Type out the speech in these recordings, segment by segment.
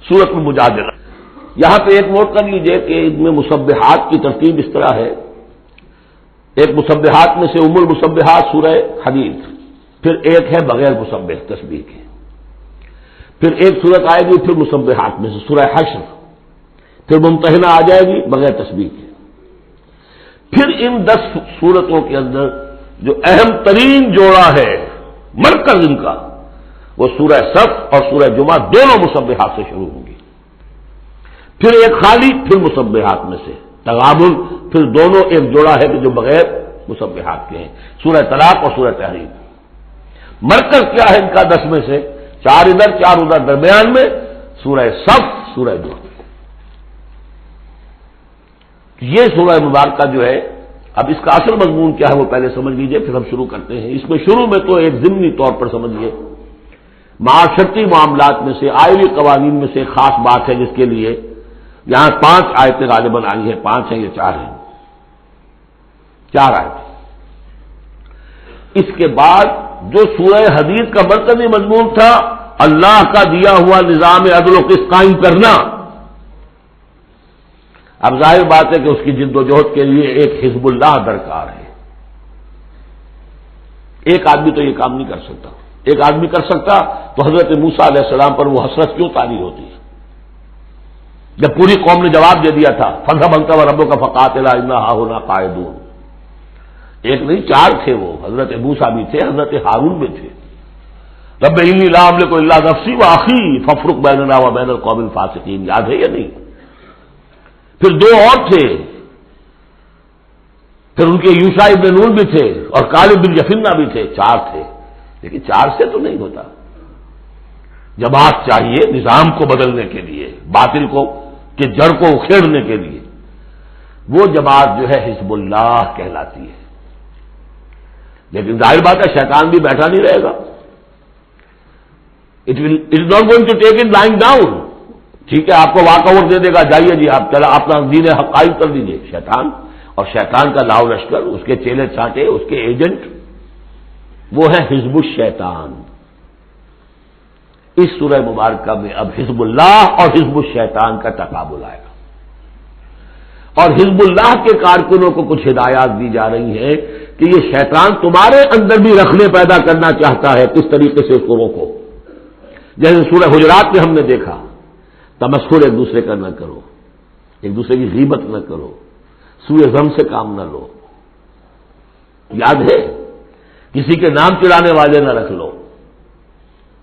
سورۃ المجادلہ. یہاں پہ ایک نوٹ کر لیجئے کہ ان میں مسبحات کی ترتیب اس طرح ہے. ایک مسبحات میں سے ام المسبحات سورہ حدید، پھر ایک ہے بغیر مسبح تسبیح کے، پھر ایک سورت آئے گی پھر مسبحات میں سے سورہ حشر، پھر ممتحنہ آ جائے گی بغیر تسبیح کے. پھر ان 10 سورتوں کے اندر جو اہم ترین جوڑا ہے، مرکز ان کا، وہ سورہ صف اور سورہ جمعہ دونوں مسبحات سے شروع ہوں گی. پھر ایک خالی، پھر مسبحات میں سے تغابن، پھر دونوں ایک جوڑا ہے کہ جو بغیر مسبحات کے ہیں، سورہ طلاق اور سورہ تحریم. مرکز کیا ہے ان کا 10 میں سے؟ 4 ادھر 4 ادھر، درمیان میں سورہ صف، سورہ جمعہ. یہ سورہ مبارکہ جو ہے، اب اس کا اصل مضمون کیا ہے وہ پہلے سمجھ لیجئے، پھر ہم شروع کرتے ہیں. اس میں شروع میں تو ایک ضمنی طور پر سمجھیے، معاشرتی معاملات میں سے، آئلی قوانین میں سے ایک خاص بات ہے جس کے لیے یہاں 5 آیتیں غالباً آئی ہیں. 5 ہیں یا 4 ہیں؟ 4 آیتیں. اس کے بعد جو سورہ حدید کا مرکزی مضمون تھا، اللہ کا دیا ہوا نظام عدل و قسط قائم کرنا، اب ظاہر بات ہے کہ اس کی جد و جہد کے لیے ایک حزب اللہ درکار ہے. ایک آدمی تو یہ کام نہیں کر سکتا. ایک آدمی کر سکتا تو حضرت موسیٰ علیہ السلام پر وہ حسرت کیوں طاری ہوتی ہے جب پوری قوم نے جواب دے دیا تھا فَاذْهَبْ أَنْتَ وَرَبُّكَ فَقَاتِلَا إِنَّا هَاهُنَا قَاعِدُونَ. ایک نہیں 4 تھے، وہ حضرت موسیٰ بھی تھے، حضرت ہارون بھی تھے. رب انی لا املک الا نفسی واخی فافرق بیننا وبین القوم الفاسقین. یاد ہے یا نہیں؟ پھر 2 اور تھے، پھر ان کے یوشع ابن نون بھی تھے اور کالب بن یفنہ بھی تھے. 4 تھے، لیکن 4 سے تو نہیں ہوتا. جماعت چاہیے نظام کو بدلنے کے لیے، باطل کو کہ جڑ کو اکھیڑنے کے لیے. وہ جماعت جو ہے حزب اللہ کہلاتی ہے. لیکن ظاہر بات ہے شیطان بھی بیٹھا نہیں رہے گا. It is not going to take it lying down. ٹھیک ہے، آپ کو واک اوور دے دے گا، جائیے جی آپ چلا اپنا دین حق قائم کر دیجیے. شیطان اور شیطان کا لاؤ لشکر، اس کے چیلے چانٹے، اس کے ایجنٹ، وہ ہے حزب الشیطان. اس سورہ مبارکہ میں اب حزب اللہ اور حزب الشیطان کا تقابل آئے گا، اور حزب اللہ کے کارکنوں کو کچھ ہدایات دی جا رہی ہیں کہ یہ شیطان تمہارے اندر بھی رکھنے پیدا کرنا چاہتا ہے، کس طریقے سے اس کو روکو. جیسے سورہ حجرات میں ہم نے دیکھا، تمسخر ایک دوسرے کا نہ کرو، ایک دوسرے کی غیبت نہ کرو، سوء ظن سے کام نہ لو. یاد ہے؟ کسی کے نام چڑھانے والے نہ رکھ لو.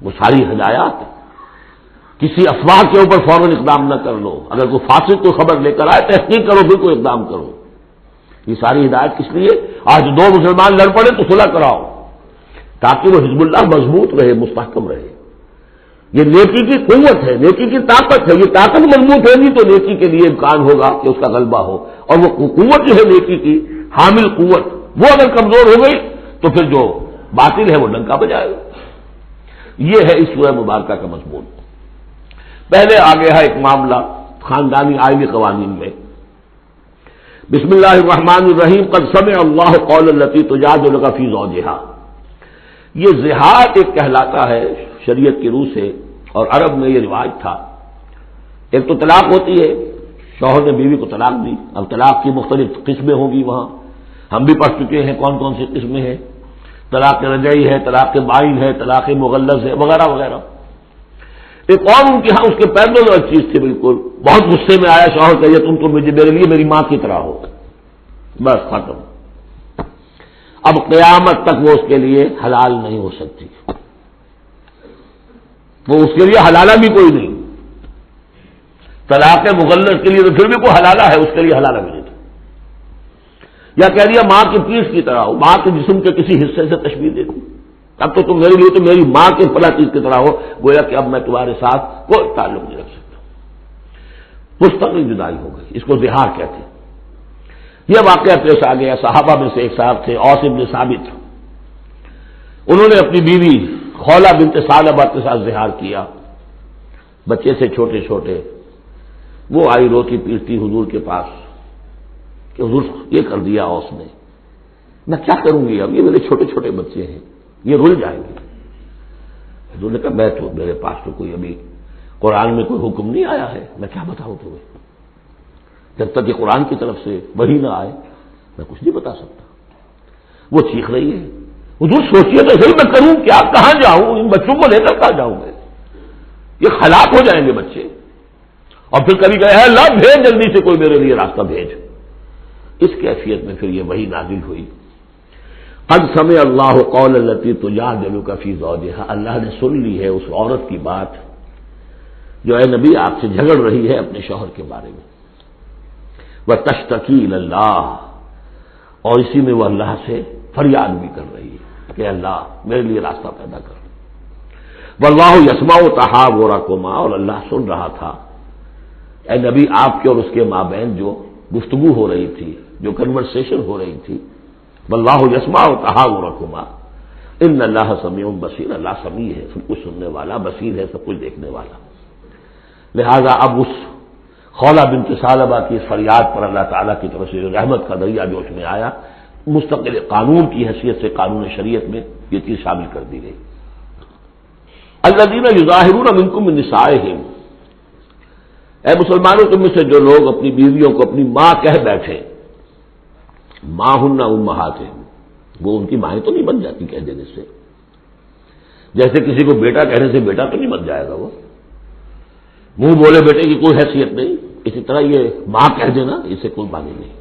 وہ ساری ہدایات. کسی افواہ کے اوپر فوراً اقدام نہ کر لو. اگر کوئی فاسق کو خبر لے کر آئے تحقیق کرو پھر کوئی اقدام کرو. یہ ساری ہدایت کس لیے؟ آج 2 مسلمان لڑ پڑے تو صلح کراؤ، تاکہ وہ حزب اللہ مضبوط رہے، مستحکم رہے. یہ نیکی کی قوت ہے، نیکی کی طاقت ہے. یہ طاقت مضبوط ہوگی تو نیکی کے لیے امکان ہوگا کہ اس کا غلبہ ہو. اور وہ قوت جو ہے نیکی کی حامل قوت، وہ اگر کمزور ہو گئی تو پھر جو باطل ہے وہ ڈنکا بجائے گا. یہ ہے اس سورہ مبارکہ کا مضمون. پہلے آگے ہے ایک معاملہ خاندانی آئلی قوانین میں. بسم اللہ الرحمن الرحیم. قد سمع اللہ قول التی تجادلک فی زوجہا. یہ زہار ایک کہلاتا ہے شریعت کی روح سے، اور عرب میں یہ رواج تھا. ایک تو طلاق ہوتی ہے، شوہر نے بیوی کو طلاق دی. اب طلاق کی مختلف قسمیں ہوں گی، وہاں ہم بھی پڑھ چکے ہیں کون کون سی قسمیں ہیں. طلاق رجعی ہے، طلاق بائن ہے، طلاق مغلظ ہے، وغیرہ وغیرہ. ایک اور ان کے ہاں اس کے پہلے جو چیز تھی، بالکل بہت غصے میں آیا شوہر کہ تم تو میرے لیے میری ماں کی طرح ہو، بس ختم. اب قیامت تک وہ اس کے لیے حلال نہیں ہو سکتی. وہ اس کے لیے حلالہ بھی کوئی نہیں. طلاق مغلظ کے لیے تو پھر بھی کوئی حلالہ ہے، اس کے لیے حلالہ بھی نہیں. یا کہہ دیا ماں کی پیٹھ کی طرح ہو، ماں کے جسم کے کسی حصے سے تشبیہ دے دی. اب تو تم میرے لیے تو میری ماں کے فلاں چیز کی طرح ہو، گویا کہ اب میں تمہارے ساتھ کوئی تعلق نہیں رکھ سکتا. مستقل جدائی ہو گئی. اس کو زہار کہتے ہیں. یہ واقعہ پیش آ گیا. صحابہ میں سے ایک صاحب تھے اوس بن ثابت. انہوں نے اپنی بیوی خولہ بنت ثعلبہ کے ساتھ زہار کیا. بچے سے چھوٹے چھوٹے. وہ آئی روتی پیٹتی حضور کے پاس کہ حضور یہ کر دیا اوس نے، میں کیا کروں گی؟ اب یہ میرے چھوٹے چھوٹے بچے ہیں، یہ رل جائیں گے. حضور نے کہا میں تو میرے پاس تو کوئی ابھی قرآن میں کوئی حکم نہیں آیا ہے، میں کیا بتاؤں تمہیں؟ جب تک کہ قرآن کی طرف سے وحی نہ آئے میں کچھ نہیں بتا سکتا۔ وہ چیخ رہی ہے، حضور سوچیے تو صحیح، میں کروں کیا، کہاں جاؤں، ان بچوں کو لے کر کہاں جاؤں میں؟ یہ ہلاک ہو جائیں گے بچے۔ اور پھر کبھی کہے اللہ بھیج، جلدی سے کوئی میرے لیے راستہ بھیج۔ اس کیفیت میں پھر یہ وحی نازل ہوئی۔ قد سمع اللہ قول التی تجادلک فی زوجہا، اللہ نے سن لی ہے اس عورت کی بات جو اے نبی آپ سے جھگڑ رہی ہے اپنے شوہر کے بارے میں۔ وتشتکی الی اللہ، اور اسی میں وہ اللہ سے فریاد بھی کر رہی ہے کہ اللہ میرے لیے راستہ پیدا کر۔ واللہ یسمع تحاورکما، اور اللہ سن رہا تھا اے نبی آپ کے اور اس کے مابین جو گفتگو ہو رہی تھی، جو کنورسیشن ہو رہی تھی۔ واللہ یسمع تحاورکما ان اللہ سمیع بصیر، اللہ سمیع ہے، سب کچھ سننے والا، بصیر ہے، سب کچھ دیکھنے والا۔ لہذا اب اس خولہ بنت ثعلبہ کی اس فریاد پر اللہ تعالیٰ کی طرف سے رحمت کا دریا جوش میں آیا، مستقل قانون کی حیثیت سے قانون شریعت میں یہ چیز شامل کر دی گئی۔ الذین یظاہرون منکم من نسائہم، اے مسلمانوں تم میں سے جو لوگ اپنی بیویوں کو اپنی ماں کہہ بیٹھے، ماں ہن امہاتہم، وہ ان کی مائیں تو نہیں بن جاتی کہہ دینے سے، جیسے کسی کو بیٹا کہنے سے بیٹا تو نہیں بن جائے گا، وہ منہ بولے بیٹے کی کوئی حیثیت نہیں، اسی طرح یہ ماں کہہ دینا اسے کوئی معنی نہیں۔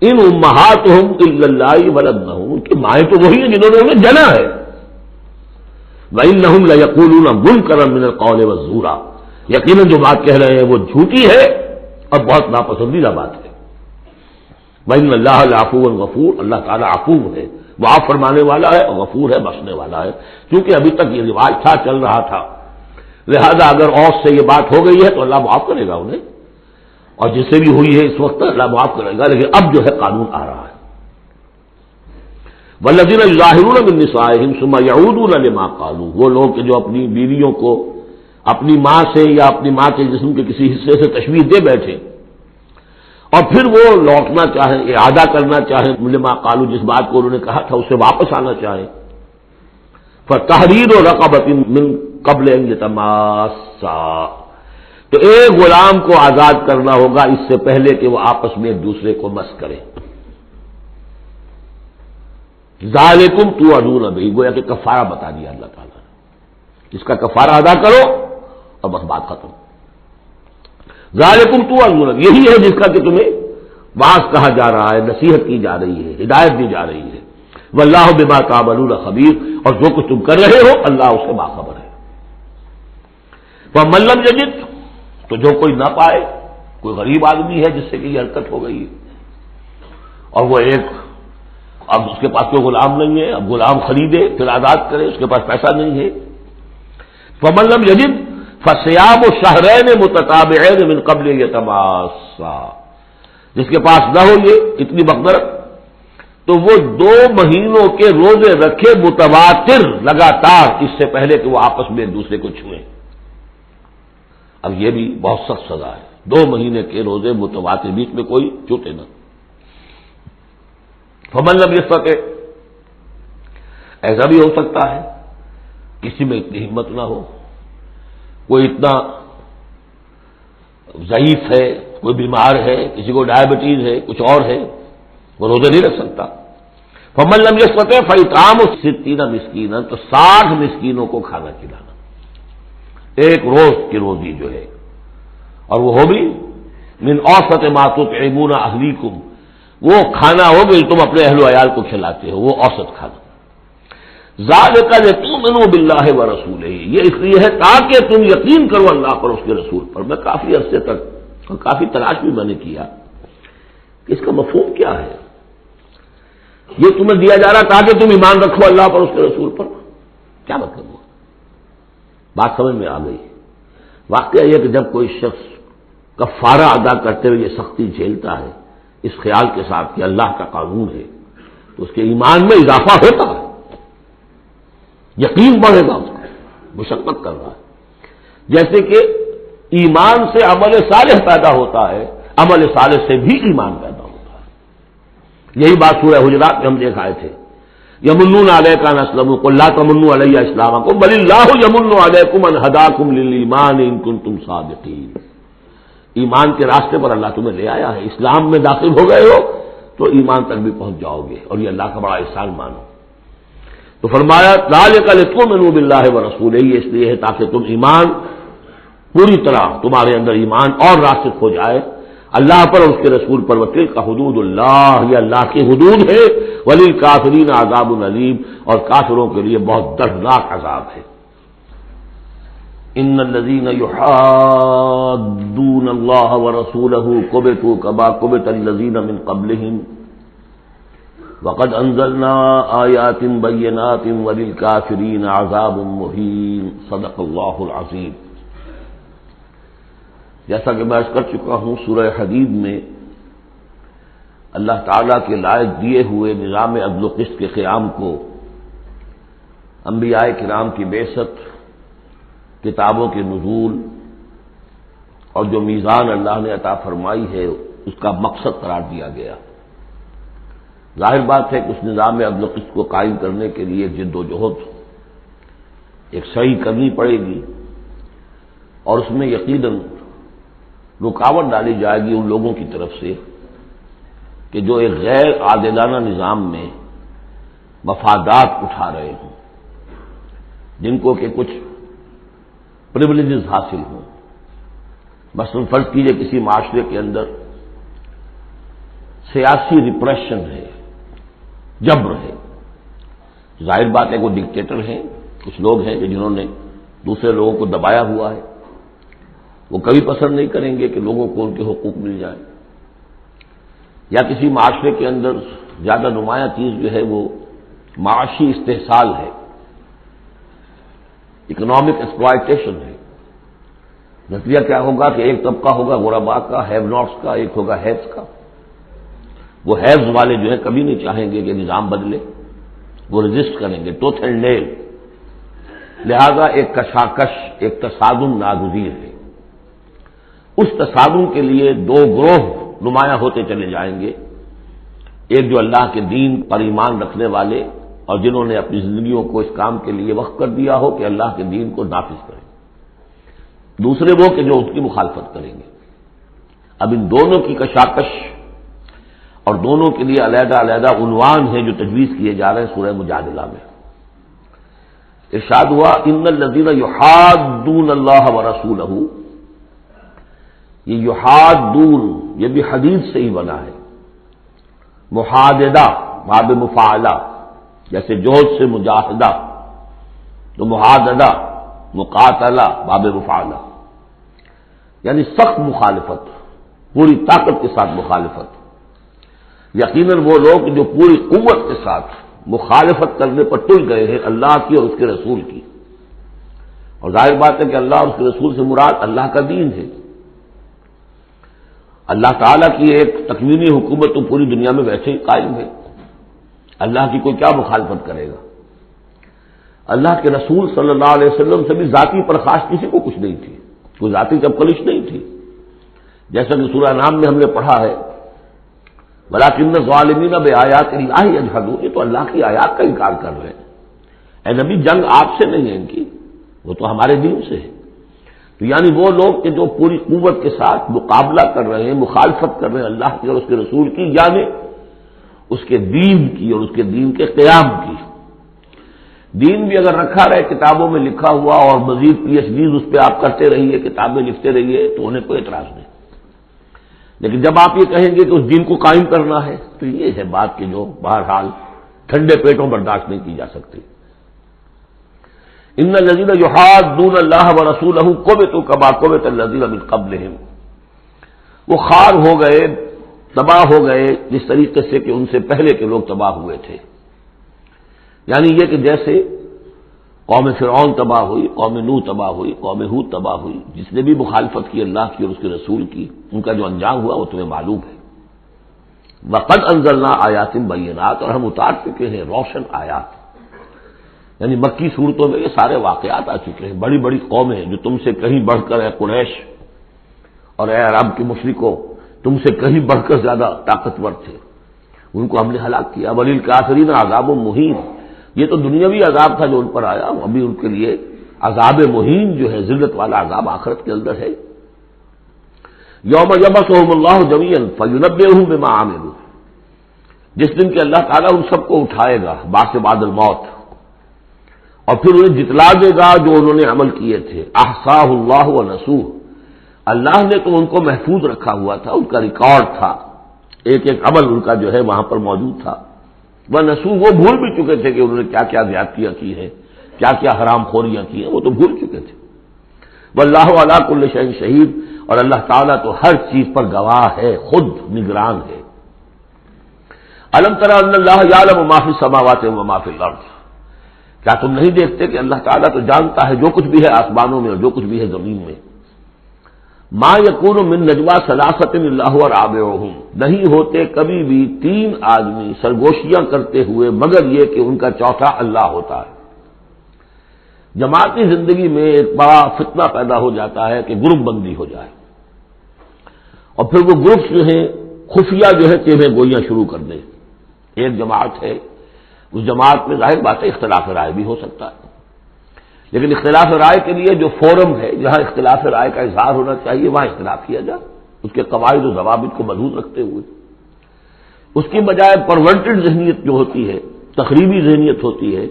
ان امہاتہم الا اللہ ولدنہم، ان کی مائیں تو وہی ہیں جنہوں نے انہیں جنا ہے۔ وانہم لیقولون منکرا من القول والزورا، یقیناً جو بات کہہ رہے ہیں وہ جھوٹی ہے اور بہت ناپسندیدہ بات ہے۔ وَإِنَّ اللَّهَ لَعَفُوٌّ غَفُورٌ، اللہ تعالیٰ عفو ہے، معاف فرمانے والا ہے اور غفور ہے، بخشنے والا ہے۔ کیونکہ ابھی تک یہ رواج تھا، چل رہا تھا، لہذا اگر اور سے یہ بات ہو گئی ہے تو اللہ معاف کرے گا انہیں، اور جس سے بھی ہوئی ہے اس وقت اللہ معاف کرے گا، لیکن اب جو ہے قانون آ رہا ہے۔ وَالَّذِينَ يُظَاهِرُونَ مِن نِّسَائِهِمْ ثُمَّ يَعُودُونَ لِمَا قَالُوا، وہ لوگ کہ جو اپنی بیویوں کو اپنی ماں سے یا اپنی ماں کے جسم کے کسی حصے سے تشبیہ دے بیٹھے اور پھر وہ لوٹنا چاہیں، اعادہ کرنا چاہیں لما قالوا، جس بات کو انہوں نے کہا تھا اس سے واپس آنا چاہیں، فَتَحْرِيرُ رَقَبَةٍ مِّن قَبْلِ أَن يَتَمَاسَّا، تو ایک غلام کو آزاد کرنا ہوگا اس سے پہلے کہ وہ آپس میں ایک دوسرے کو مس کریں۔ ذَلِكُمْ تُوعَدُونَ بِهِ، گویا کہ کفارہ بتا دیا اللہ تعالیٰ نے، اس کا کفارہ ادا کرو اور بس بات ختم۔ ذالکم توعظون، یہی ہے جس کا کہ تمہیں واعظ کہا جا رہا ہے، نصیحت کی جا رہی ہے، ہدایت دی جا رہی ہے۔ واللہ بما تعملون خبیر، اور جو کچھ تم کر رہے ہو اللہ اس سے باخبر ہے۔ ومن لم یجد، تو جو کوئی نہ پائے، کوئی غریب آدمی ہے جس سے کہ یہ حرکت ہو گئی ہے اور وہ ایک، اب اس کے پاس کوئی غلام نہیں ہے، اب غلام خریدے پھر آزاد کرے، اس کے پاس پیسہ نہیں ہے، فمن لم یجد فصیام شہرین متتابعین من قبل یتماسا، جس کے پاس نہ ہو یہ اتنی مقدرت تو وہ 2 مہینوں کے روزے رکھے متواتر لگاتار، اس سے پہلے کہ وہ آپس میں ایک دوسرے کو چھوئیں۔ اب یہ بھی بہت سخت سزا ہے، 2 مہینے کے روزے متواتر، بیچ میں کوئی چھوٹے نہ۔ فمن لم یستطع، ایسا بھی ہو سکتا ہے کسی میں اتنی ہمت نہ ہو، کوئی اتنا ضعیف ہے، کوئی بیمار ہے، کسی کو ڈائبٹیز ہے، کچھ اور ہے، وہ روزے نہیں رکھ سکتا۔ فمن لم یستطع فاطعام 60 مسکینا، تو 60 مسکینوں کو کھانا کھلانا، ایک روز کی روزی جو ہے، اور وہ ہو بھی من اوسط ما تطعمون اہلیکم، وہ کھانا ہو بھی تم اپنے اہل و عیال کو کھلاتے ہو، وہ اوسط کھانا۔ ذالک لتؤمنوا باللہ ورسولہ، یہ اس لیے ہے تاکہ تم یقین کرو اللہ پر، اس کے رسول پر۔ میں کافی عرصے تک اور کافی تلاش بھی میں نے کیا کہ اس کا مفہوم کیا ہے، یہ تمہیں دیا جا رہا تاکہ تم ایمان رکھو اللہ پر، اس کے رسول پر، کیا مطلب ہوا؟ بات سمجھ میں آ گئی۔ واقعہ یہ کہ جب کوئی شخص کفارہ ادا کرتے ہوئے یہ سختی جھیلتا ہے اس خیال کے ساتھ کہ اللہ کا قانون ہے، تو اس کے ایمان میں اضافہ ہوتا ہے، یقین بڑھے گا، اس کا مشقت کر رہا ہے۔ جیسے کہ ایمان سے عمل صالح پیدا ہوتا ہے، عمل صالح سے بھی ایمان پیدا ہوتا ہے۔ یہی بات سورہ حجرات میں ہم دیکھ آئے تھے یمنون علیک ان اسلموا قل لا تمنوا علی اسلامکم بل اللہ یمن علیکم ان ہداکم للایمان ان کنتم صادقین. ایمان کے راستے پر اللہ تمہیں لے آیا ہے، اسلام میں داخل ہو گئے ہو تو ایمان تک بھی پہنچ جاؤ گے، اور یہ اللہ کا بڑا احسان مانو. تو فرمایا ذالک لتؤمنوا باللہ ورسولہ، یہ اس لیے ہے تاکہ تم ایمان پوری طرح تمہارے اندر ایمان اور راسخ ہو جائے اللہ پر اور اس کے رسول پر. وتلک حدود اللہ، یہ اللہ کی حدود ہے. وللکافرین عذاب علیم، اور کافروں کے لیے بہت دردناک عذاب ہے. ان الذين يحادون الله ورسوله كبتوا كما كبت الذين من قبلهم وقد انزلنا آيات بينات وللكافرين عذاب مهين. صدق الله العظيم. جیسا کہ میں عرض کر چکا ہوں، سورہ حدید میں اللہ تعالیٰ کے لائق دیے ہوئے نظام عدل و قسط کے قیام کو، انبیاء کرام کی بعثت، کتابوں کے نزول اور جو میزان اللہ نے عطا فرمائی ہے اس کا مقصد قرار دیا گیا. ظاہر بات ہے کہ اس نظام عدل و قسط کو قائم کرنے کے لیے ایک جد و جہد، ایک سعی کرنی پڑے گی، اور اس میں یقیناً رکاوٹ ڈالی جائے گی ان لوگوں کی طرف سے کہ جو ایک غیر عادلانہ نظام میں مفادات اٹھا رہے ہوں، جن کو کہ کچھ پریولیجز حاصل ہوں. مثلا فرض کیجئے کسی معاشرے کے اندر سیاسی ریپریشن ہے، جبر ہے. ظاہر بات ہے وہ ڈکٹیٹر ہیں، کچھ لوگ ہیں کہ جنہوں نے دوسرے لوگوں کو دبایا ہوا ہے، وہ کبھی پسند نہیں کریں گے کہ لوگوں کو ان کے حقوق مل جائیں. یا کسی معاشرے کے اندر زیادہ نمایاں چیز جو ہے وہ معاشی استحصال ہے، اکنامک ایکسپلائٹیشن ہے. نتیجہ کیا ہوگا کہ ایک طبقہ ہوگا غرباء کا، ہیو ناٹس کا، ایک ہوگا ہیوز کا. وہ ہیوز والے جو ہیں کبھی نہیں چاہیں گے کہ نظام بدلے، وہ رجسٹ کریں گے ٹوتھ اینڈ نیل. لہذا ایک کشاکش، ایک تصادم ناگزیر ہے. اس تصادم کے لیے دو گروہ نمایاں ہوتے چلے جائیں گے. ایک جو اللہ کے دین پر ایمان رکھنے والے اور جنہوں نے اپنی زندگیوں کو اس کام کے لیے وقف کر دیا ہو کہ اللہ کے دین کو نافذ کریں. دوسرے وہ کہ جو اس کی مخالفت کریں گے. اب ان دونوں کی کشاکش اور دونوں کے لیے علیحدہ علیحدہ عنوان ہیں جو تجویز کیے جا رہے ہیں سورہ مجادلہ میں. ارشاد ہوا ان الذین یحادون اللہ ورسولہ، یہ یحادون یہ بھی حدید سے ہی بنا ہے. محاددہ باب مفاعلہ، جیسے جوہد سے مجاہدہ، تو محاددہ مقاتلہ باب مفاعلہ، یعنی سخت مخالفت، پوری طاقت کے ساتھ مخالفت. یقیناً وہ لوگ جو پوری قوت کے ساتھ مخالفت کرنے پر تل گئے ہیں اللہ کی اور اس کے رسول کی. اور ظاہر بات ہے کہ اللہ اور اس کے رسول سے مراد اللہ کا دین ہے. اللہ تعالیٰ کی ایک تکوینی حکومت تو پوری دنیا میں ویسے ہی قائم ہے، اللہ کی کوئی کیا مخالفت کرے گا. اللہ کے رسول صلی اللہ علیہ وسلم سے بھی ذاتی پرخاش کسی کو کچھ نہیں تھی، کوئی ذاتی چپکلش نہیں تھی. جیسا کہ سورہ نام میں ہم نے پڑھا ہے وَلَٰكِنَّ الظَّالِمِينَ بِآيَاتِ اللَّهِ يَجْحَدُونَ، یہ تو اللہ کی آیات کا انکار کر رہے ہیں. اے نبی جنگ آپ سے نہیں ہے ان کی، وہ تو ہمارے دین سے ہے. تو یعنی وہ لوگ کہ جو پوری قوت کے ساتھ مقابلہ کر رہے ہیں، مخالفت کر رہے ہیں اللہ کی اور اس کے رسول کی، یعنی اس کے دین کی اور اس کے دین کے قیام کی. دین بھی اگر رکھا رہے کتابوں میں لکھا ہوا اور مزید پی ایچ ڈیز اس پہ آپ کرتے رہیے، کتابیں لکھتے رہیے، تو انہیں کوئی اعتراض نہیں. لیکن جب آپ یہ کہیں گے کہ اس دین کو قائم کرنا ہے تو یہ ہے بات کہ جو بہرحال ٹھنڈے پیٹوں برداشت نہیں کی جا سکتی. ان الذین یحادون اللہ ورسولہ کبتوا کما کبت الذین من قبلہم، وہ خار ہو گئے، تباہ ہو گئے جس طریقے سے کہ ان سے پہلے کے لوگ تباہ ہوئے تھے. یعنی یہ کہ جیسے قوم فرعون تباہ ہوئی، قوم نوح تباہ ہوئی، قوم ہود تباہ ہوئی، جس نے بھی مخالفت کی اللہ کی اور اس کے رسول کی، ان کا جو انجام ہوا وہ تمہیں معلوم ہے. وقد انزلنا آیات بینات، اور ہم اتار چکے ہیں روشن آیات. یعنی مکی صورتوں میں یہ سارے واقعات آ چکے ہیں. بڑی بڑی قومیں جو تم سے کہیں بڑھ کر اے قریش اور اے عرب کے مشرکوں تم سے کہیں بڑھ کر زیادہ طاقتور تھے، ان کو ہم نے ہلاک کیا. وللکافرین عذاب مہین، یہ تو دنیاوی عذاب تھا جو ان پر آیا، ابھی ان کے لیے عذاب مہین جو ہے ذلت والا عذاب آخرت کے اندر ہے. یوم یبعثہم اللہ جمیعا فینبئہم بما عملوا، جس دن کہ اللہ تعالیٰ ان سب کو اٹھائے گا بعد بعد الموت، اور پھر انہیں جتلا دے گا جو انہوں نے عمل کیے تھے. احصاہ اللہ ونسوہ، اللہ نے تو ان کو محفوظ رکھا ہوا تھا، ان کا ریکارڈ تھا، ایک ایک عمل ان کا جو ہے وہاں پر موجود تھا. ونسوہ، وہ بھول بھی چکے تھے کہ انہوں نے کیا کیا زیادتیاں کی ہیں، کیا کیا حرام خوریاں کی ہیں، وہ تو بھول چکے تھے. واللہ علی کل شیء شہید، اور اللہ تعالیٰ تو ہر چیز پر گواہ ہے، خود نگران ہے. الم تر ان اللہ یعلم ما فی السماوات و ما فی الارض، کیا تم نہیں دیکھتے کہ اللہ تعالیٰ تو جانتا ہے جو کچھ بھی ہے آسمانوں میں اور جو کچھ بھی ہے زمین میں. ما یکون من نجوا ثلاثۃ الا هو رابعهم، نہیں ہوتے کبھی بھی تین آدمی سرگوشیاں کرتے ہوئے مگر یہ کہ ان کا چوتھا اللہ ہوتا ہے. جماعتی زندگی میں ایک بڑا فتنہ پیدا ہو جاتا ہے کہ گروپ بندی ہو جائے، اور پھر وہ گروپس جو ہیں خفیہ جو ہے تیرے گوئیاں شروع کر دیں. ایک جماعت ہے، اس جماعت میں ظاہر بات ہے اختلاف رائے بھی ہو سکتا ہے، لیکن اختلاف رائے کے لیے جو فورم ہے جہاں اختلاف رائے کا اظہار ہونا چاہیے وہاں اختلاف کیا جائے، اس کے قواعد و ضوابط کو مضبوط رکھتے ہوئے. اس کی بجائے پرورٹڈ ذہنیت جو ہوتی ہے، تخریبی ذہنیت ہوتی ہے،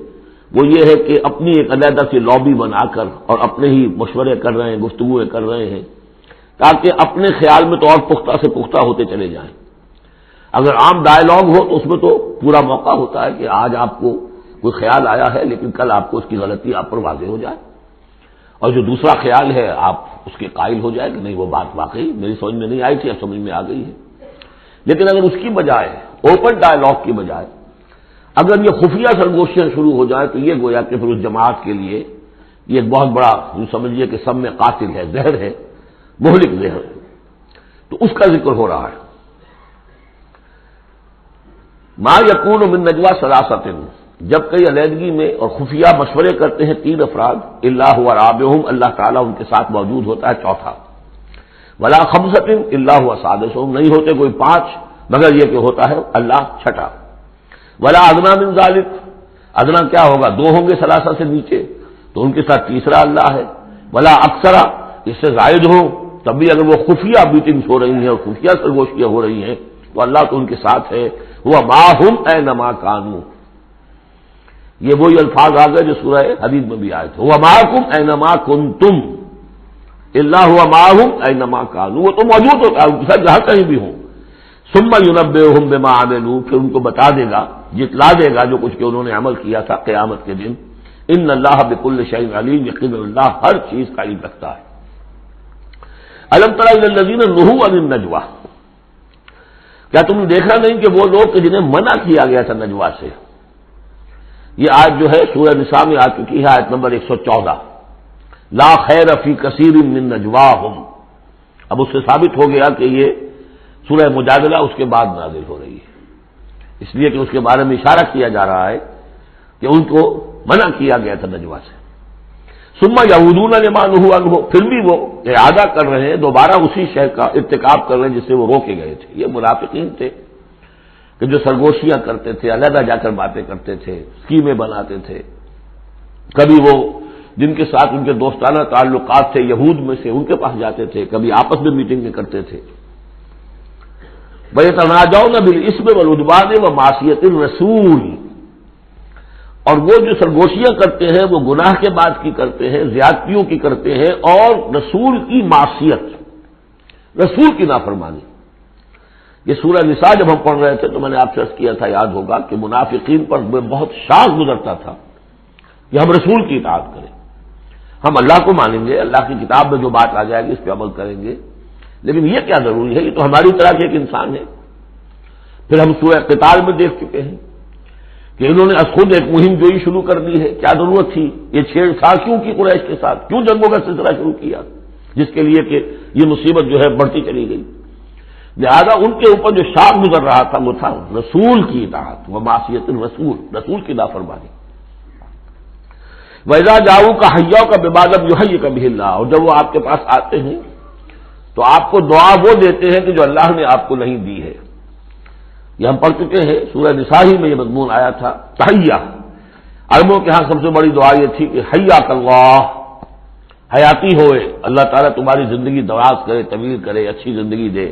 وہ یہ ہے کہ اپنی ایک علیحدہ سی لابی بنا کر اور اپنے ہی مشورے کر رہے ہیں، گفتگویں کر رہے ہیں، تاکہ اپنے خیال میں تو اور پختہ سے پختہ ہوتے چلے جائیں. اگر عام ڈائلاگ ہو تو اس میں تو پورا موقع ہوتا ہے کہ آج آپ کو کوئی خیال آیا ہے لیکن کل آپ کو اس کی غلطی آپ پر واضح ہو جائے، اور جو دوسرا خیال ہے آپ اس کے قائل ہو جائے کہ نہیں وہ بات واقعی میری سمجھ میں نہیں آئی تھی، اب سمجھ میں آ گئی ہے. لیکن اگر اس کی بجائے اوپن ڈائلاگ کی بجائے اگر یہ خفیہ سرگوشیاں شروع ہو جائیں تو یہ گویا کہ پھر اس جماعت کے لیے یہ ایک بہت بڑا یوں سمجھیے کہ سم میں قاتل ہے، زہر ہے، مہلک زہر. تو اس کا ذکر ہو رہا ہے. ما یکون من نجوا ثلاثۃ، جب کئی علیحدگی میں اور خفیہ مشورے کرتے ہیں تین افراد، الا هو رابعهم، اللہ تعالیٰ ان کے ساتھ موجود ہوتا ہے چوتھا. ولا خمسۃ الا هو سادسهم، نہیں ہوتے کوئی پانچ مگر یہ کہ ہوتا ہے اللہ چھٹا. ولا ادنی من ذلک، ادنا کیا ہوگا، دو ہوں گے ثلاثہ سے نیچے تو ان کے ساتھ تیسرا اللہ ہے. ولا اکثر، اس سے زائد ہو تب بھی اگر وہ خفیہ میٹنگز ہو رہی ہیں اور خفیہ سرگوشیاں ہو رہی ہیں تو اللہ تو ان کے ساتھ ہے. وہ معہم اینما کانوا، یہ وہی الفاظ آ گئے جو سورہ حدید میں بھی آئے تھے، وہ معکم اینما کنتم الا هو معہم اینما کانوا، وہ تو موجود ہوتا ہے ان کے ساتھ جہاں کہیں بھی ہوں. ثم ینبئہم بما عملوا، پھر ان کو بتا دے گا، جتلا دے گا جو کچھ کہ انہوں نے عمل کیا تھا قیامت کے دن. ان اللہ بکل شیء علیم، یقینا اللہ ہر چیز کا علم رکھتا ہے. الم تر الی الذین نہوا عن النجوی، کیا تم نے دیکھا نہیں کہ وہ لوگ کہ جنہیں منع کیا گیا تھا نجوا سے. یہ آیت جو ہے سورہ نساء میں آ چکی ہے، آیت نمبر 114. لا خیر فی کثیر من نجواہم، اب اس سے ثابت ہو گیا کہ یہ سورہ مجادلہ اس کے بعد نازل ہو رہی ہے، اس لیے کہ اس کے بارے میں اشارہ کیا جا رہا ہے کہ ان کو منع کیا گیا تھا نجوا سے. ثم یعودون لما نہوا عنہ، پھر بھی وہ اعادہ کر رہے ہیں، دوبارہ اسی شے کا ارتکاب کر رہے ہیں جس سے وہ روکے گئے تھے. یہ منافقین تھے کہ جو سرگوشیاں کرتے تھے، علیحدہ جا کر باتیں کرتے تھے، اسکیمیں بناتے تھے. کبھی وہ جن کے ساتھ ان کے دوستانہ تعلقات تھے یہود میں سے ان کے پاس جاتے تھے، کبھی آپس میں میٹنگیں کرتے تھے. وَيَتَنَاجَوْنَ بِالْإِثْمِ وَالْعُدْوَانِ وَمَعْصِيَتِ الرَّسُولِ، اور وہ جو سرگوشیاں کرتے ہیں وہ گناہ کے بعد کی کرتے ہیں، زیادتیوں کی کرتے ہیں، اور رسول کی معصیت، رسول کی نافرمانی. یہ سورہ نساء جب ہم پڑھ رہے تھے تو میں نے آپ سے عرض کیا تھا، یاد ہوگا کہ منافقین پر بہت شاذ گزرتا تھا کہ ہم رسول کی اطاعت کریں، ہم اللہ کو مانیں گے، اللہ کی کتاب میں جو بات آ جائے گی اس پہ عمل کریں گے، لیکن یہ کیا ضروری ہے، یہ تو ہماری طرح کے ایک انسان ہے. پھر ہم سورہ قتال میں دیکھ چکے ہیں کہ انہوں نے خود ایک مہم جوئی شروع کر دی ہے. کیا ضرورت تھی یہ چھیڑ چھاڑ کیوں کی قریش کے ساتھ، کیوں جنگوں کا سلسلہ شروع کیا جس کے لیے کہ یہ مصیبت جو ہے بڑھتی چلی گئی. لہذا ان کے اوپر جو شاخ گزر رہا تھا وہ تھا رسول کی اطاعت و معصیت الرسول، رسول کی نافرمانی. وَإِذَا جَاءُوكَ حَيَّوْكَ بِمَا لَمْ يُحَيِّكَ بِهِ اللَّهُ، اور جب وہ آپ کے پاس آتے ہیں تو آپ کو دعا وہ دیتے ہیں کہ جو اللہ نے آپ کو نہیں دی ہے. یہ ہم پڑھ چکے ہیں، سورہ نساء ہی میں یہ مضمون آیا تھا۔ تحیہ، عربوں کے ہاں سب سے بڑی دعا یہ تھی کہ حیاک اللہ، حیاتی ہوئے، اللہ تعالیٰ تمہاری زندگی دراز کرے، طویل کرے، اچھی زندگی دے۔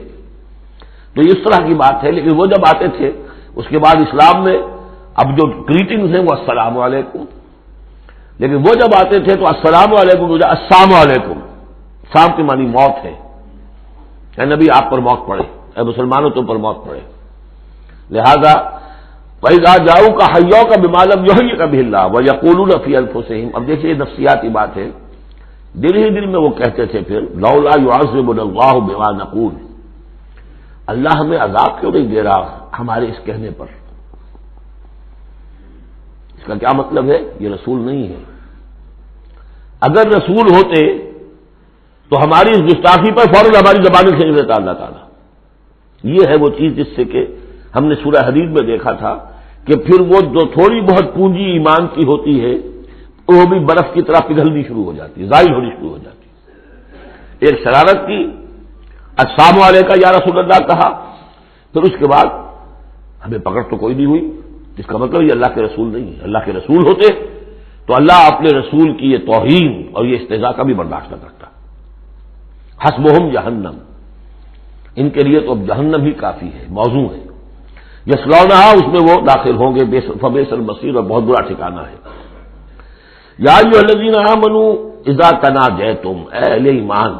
تو اس طرح کی بات ہے، لیکن وہ جب آتے تھے اس کے بعد اسلام میں اب جو گریٹنگز ہیں وہ السلام علیکم، لیکن وہ جب آتے تھے تو السلام علیکم جو السلام علیکم، سام کے معنی موت ہے، اے نبی آپ پر موت پڑے، اے مسلمانوں تم پر موت پڑے۔ لہذا وَإِذَا جَاءُوكَ حَيَّوْكَ بِمَا لَمْ يُحْيِكَ بِهِ اللَّهُ وَيَقُولُونَ فِي أَنفُسِهِمْ۔ اب دیکھیے یہ نفسیاتی بات ہے، دل ہی دل میں وہ کہتے تھے پھر لولا يعذبنا الله بما نقول، اللہ ہمیں عذاب کیوں نہیں دے رہا ہمارے اس کہنے پر؟ اس کا کیا مطلب ہے؟ یہ رسول نہیں ہے۔ اگر رسول ہوتے تو ہماری اس گستاخی پر فوراً ہماری زبانیں کھینچ لیتا اللہ تعالیٰ۔ یہ ہے وہ چیز جس سے کہ ہم نے سورہ حدید میں دیکھا تھا کہ پھر وہ جو تھوڑی بہت پونجی ایمان کی ہوتی ہے وہ بھی برف کی طرح پگھلنی شروع ہو جاتی ہے، زائل ہونی شروع ہو جاتی ہے۔ ایک شرارت کی، السلام علیکم یا رسول اللہ کہا، پھر اس کے بعد ہمیں پکڑ تو کوئی نہیں ہوئی، جس کا مطلب یہ اللہ کے رسول نہیں ہے۔ اللہ کے رسول ہوتے تو اللہ اپنے رسول کی یہ توہین اور یہ استہزاء کا بھی برداشت نہ کرتا۔ حسبہم جہنم، ان کے لیے تو اب جہنم ہی کافی ہے، موزوں ہے۔ یصلونہا، اس میں وہ داخل ہوں گے، فبئس المصیر، اور بہت برا ٹھکانہ ہے۔ یا ایھا الذین آمنوا اذا تناجیتم، اے اہل ایمان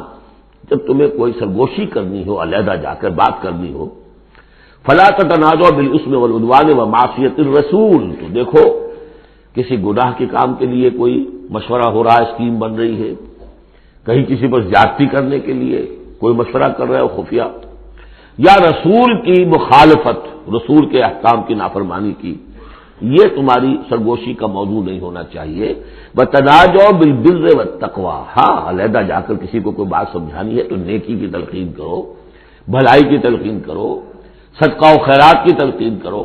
جب تمہیں کوئی سرگوشی کرنی ہو، علیحدہ جا کر بات کرنی ہو، فلا تتناجوا بالاسم والعدوان ومعصیۃ الرسول، تو دیکھو کسی گناہ کے کام کے لیے کوئی مشورہ ہو رہا ہے، اسکیم بن رہی ہے، کہیں کسی پر زیادتی کرنے کے لیے کوئی مشورہ کر رہا ہے خفیہ، یا رسول کی مخالفت، رسول کے احکام کی نافرمانی کی، یہ تمہاری سرگوشی کا موضوع نہیں ہونا چاہیے۔ وَتَنَاجَوْا بِالْبِرِّ وَالتَّقْوَىٰ، ہاں علیحدہ جا کر کسی کو کوئی بات سمجھانی ہے تو نیکی کی تلقین کرو، بھلائی کی تلقین کرو، صدقہ و خیرات کی تلقین کرو۔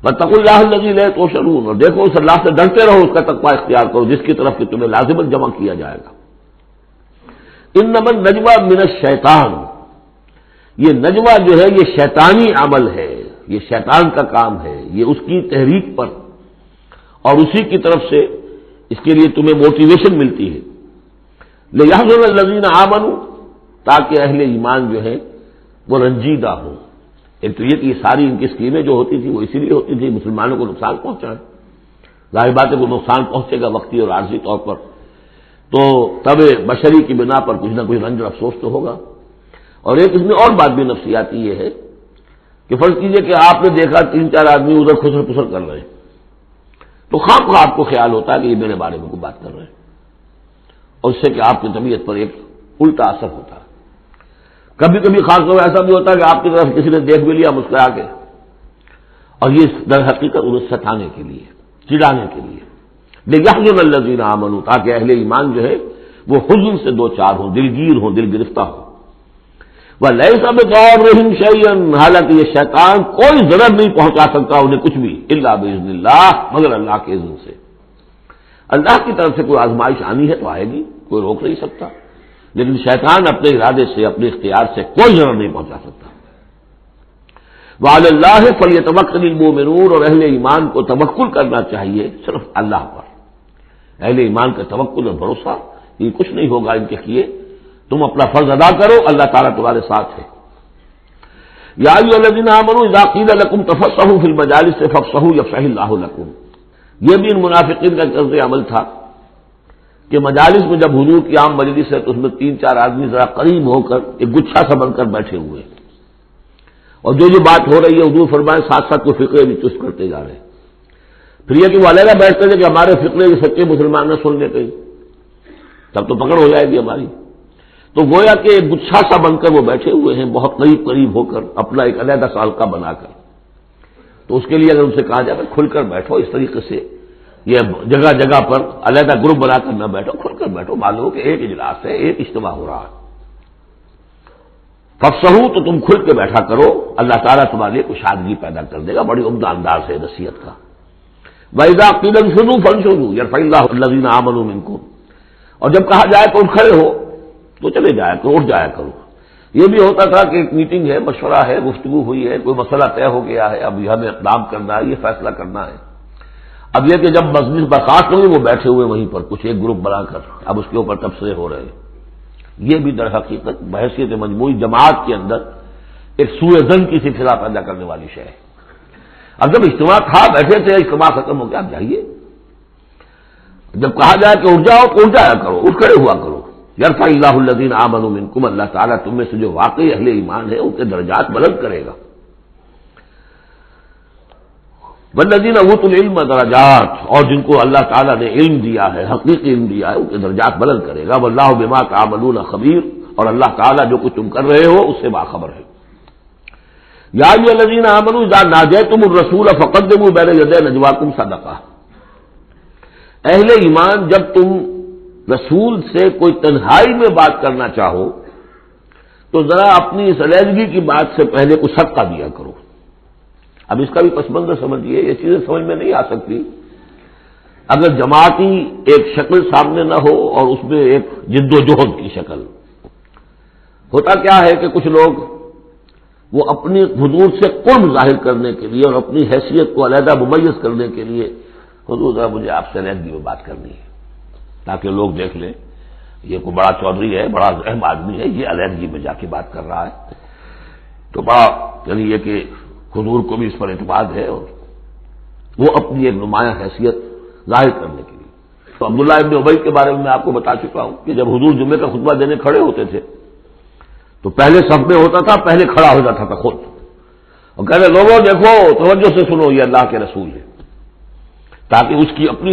وَاتَّقُوا اللَّهَ الَّذِي إِلَيْهِ تُحْشَرُونَ، اور دیکھو اس اللہ سے ڈرتے رہو، اس کا تقویٰ اختیار کرو جس کی طرف کہ تمہیں لازماً جمع کیا جائے گا۔ اِنَّمَا النَّجْوَىٰ مِنَ الشَّيْطَانِ، یہ نجوہ جو ہے یہ شیطانی عمل ہے، یہ شیطان کا کام ہے، یہ اس کی تحریک پر اور اسی کی طرف سے اس کے لیے تمہیں موٹیویشن ملتی ہے۔ لِيَحْزُنَ الَّذِينَ آمَنُوا، تاکہ اہل ایمان جو ہے وہ رنجیدہ ہوں۔ ایک تو یہ کہ یہ ساری ان کی اسکیمیں جو ہوتی تھی وہ اسی لیے ہوتی تھی مسلمانوں کو نقصان پہنچائیں، ظاہر بات ہے کہ نقصان پہنچے گا وقتی اور عارضی طور پر، تو طبع بشری کی بنا پر کچھ نہ کچھ رنج اور افسوس تو ہوگا۔ اور ایک اس میں اور بات بھی نفسیاتی یہ ہے کہ فرض کیجئے کہ آپ نے دیکھا 3-4 آدمی ادھر خسر پسر کر رہے ہیں، تو خام خواہ آپ کو خیال ہوتا ہے کہ یہ میرے بارے میں کوئی بات کر رہے ہیں، اور اس سے کہ آپ کی طبیعت پر ایک الٹا اثر ہوتا ہے۔ کبھی کبھی خاص طور ایسا بھی ہوتا ہے کہ آپ کی طرف کسی نے دیکھ بھی لیا مسکرا کے، اور یہ در حقیقت انہیں ستانے کے لیے، چڑھانے کے لیے۔ لِيَحْزُنَ الَّذِينَ آمَنُوا، تاکہ اہل ایمان جو ہے وہ حزن سے دو چار ہوں، دلگیر ہوں، دل گرفتہ ہوں۔ وَلَيْسَ بِضَارِّهِمْ شَيْئًا، حالانکہ یہ شیطان کوئی ضرر نہیں پہنچا سکتا انہیں کچھ بھی، الا بِإِذْنِ اللَّهِ، مگر اللہ کے اذن سے۔ اللہ کی طرف سے کوئی آزمائش آنی ہے تو آئے گی، کوئی روک نہیں سکتا، لیکن شیطان اپنے ارادے سے، اپنے اختیار سے کوئی ضرر نہیں پہنچا سکتا۔ وَعَلَى اللَّهِ فَلْيَتَوَكَّلِ الْمُؤْمِنُونَ، اور اہل ایمان کو توکل کرنا چاہیے صرف اللہ پر۔ اہل ایمان کا توکل اور بھروسہ یہ کچھ نہیں ہوگا ان کے کیے، تم اپنا فرض ادا کرو، اللہ تعالیٰ تمہارے ساتھ ہے۔ یا ایھا الذین آمنوا اذا قیل لکم تفصحوا فی المجالس فافصحوا یفصح اللہ لکم، یہ بھی ان منافقین کا طرز عمل تھا کہ مجالس میں جب حضور کی عام مجلس ہے تو اس میں 3-4 آدمی ذرا قریب ہو کر ایک گچھا سا بن کر بیٹھے ہوئے ہیں، اور جو بات ہو رہی ہے حضور فرمائے ساتھ ساتھ وہ فقرے بھی چست کرتے جا رہے ہیں۔ پھر یہ کہ وہ علیحدہ بیٹھتے تھے کہ ہمارے فقرے کے سچے مسلمان نہ سن لے کہیں، تب تو پکڑ ہو جائے گی ہماری۔ تو گویا کہ ایک گچھا سا بن کر وہ بیٹھے ہوئے ہیں، بہت قریب قریب ہو کر، اپنا ایک علیحدہ سالقہ بنا کر۔ تو اس کے لیے اگر ان سے کہا جائے کہ کھل کر بیٹھو، اس طریقے سے یہ جگہ جگہ پر علیحدہ گروپ بنا کر نہ بیٹھو، کھل کر بیٹھو، معلوم کہ ایک اجلاس ہے، ایک اجتماع ہو رہا ہے۔ فافصحوا، تو تم کھل کے بیٹھا کرو، اللہ تعالیٰ تمہارے لیے کشادگی پیدا کر دے گا۔ بڑی عمدہ انداز ہے نصیحت کا۔ وَإِذَا قِيلَ انشُزُوا فَانشُزُوا يَرْفَعِ اللَّهُ الَّذِينَ آمَنُوا مِنكُمْ، اور جب کہا جائے کہ اٹھ کھڑے ہو تو چلے جایا کرو، اٹھ جایا کرو۔ یہ بھی ہوتا تھا کہ ایک میٹنگ ہے، مشورہ ہے، گفتگو ہوئی ہے، کوئی مسئلہ طے ہو گیا ہے، اب ہمیں اقدام کرنا ہے، یہ فیصلہ کرنا ہے۔ اب یہ کہ جب مجلس برخاست ہوئی وہ بیٹھے ہوئے وہیں پر کچھ ایک گروپ بنا کر اب اس کے اوپر تبصرے ہو رہے ہیں، یہ بھی در حقیقت بحیثیت مجموعی جماعت کے اندر ایک سوء ظن کی سلسلہ پیدا کرنے والی شے ہے۔ اب جب اجتماع تھا، بیٹھے تھے، اجتماع ختم ہو گیا، اب جائیے، جب کہا جائے کہ اٹھ جاؤ تو اٹھ جایا کرو، اٹھ کھڑے ہوا کرو۔ یرفع اللہ الذین آمنوا منکم، اللہ تعالیٰ تم میں سے جو واقعی اہل ایمان ہے ان کے درجات بلند کرے گا۔ والذین اوتوا العلم درجات، اور جن کو اللہ تعالیٰ نے علم دیا ہے، حقیقی علم دیا ہے، ان کے درجات بلند کرے گا۔ واللہ بما تعملون خبیر، اور اللہ تعالیٰ جو کچھ تم کر رہے ہو اس سے باخبر ہے۔ یا ایھا الذین آمنوا اذا ناجیتم الرسول فقدموا بین یدی نجواکم صدقہ، اہل ایمان جب تم رسول سے کوئی تنہائی میں بات کرنا چاہو تو ذرا اپنی اس علیحدگی کی بات سے پہلے کچھ صدقہ دیا کرو۔ اب اس کا بھی پس منظر سمجھیے، یہ چیزیں سمجھ میں نہیں آ سکتی اگر جماعتی ایک شکل سامنے نہ ہو اور اس میں ایک جد و جہد کی شکل۔ ہوتا کیا ہے کہ کچھ لوگ وہ اپنی حضور سے قرب ظاہر کرنے کے لیے اور اپنی حیثیت کو علیحدہ ممیز کرنے کے لیے، حضور ذرا مجھے آپ سے علیحدگی میں بات کرنی ہے تاکہ لوگ دیکھ لیں یہ کوئی بڑا چودھری ہے، بڑا اہم آدمی ہے، یہ علیحدگی میں جا کے بات کر رہا ہے، تو بڑا یعنی یہ کہ حضور کو بھی اس پر اعتماد ہے، اور وہ اپنی ایک نمایاں حیثیت ظاہر کرنے کے لیے۔ تو عبداللہ ابن ابی کے بارے میں میں آپ کو بتا چکا ہوں کہ جب حضور جمعے کا خطبہ دینے کھڑے ہوتے تھے تو پہلے صف میں ہوتا تھا، پہلے کھڑا ہو جاتا تھا خود، اور کہتے لوگوں دیکھو توجہ سے سنو، یہ اللہ کے رسول ہے، تاکہ اس کی اپنی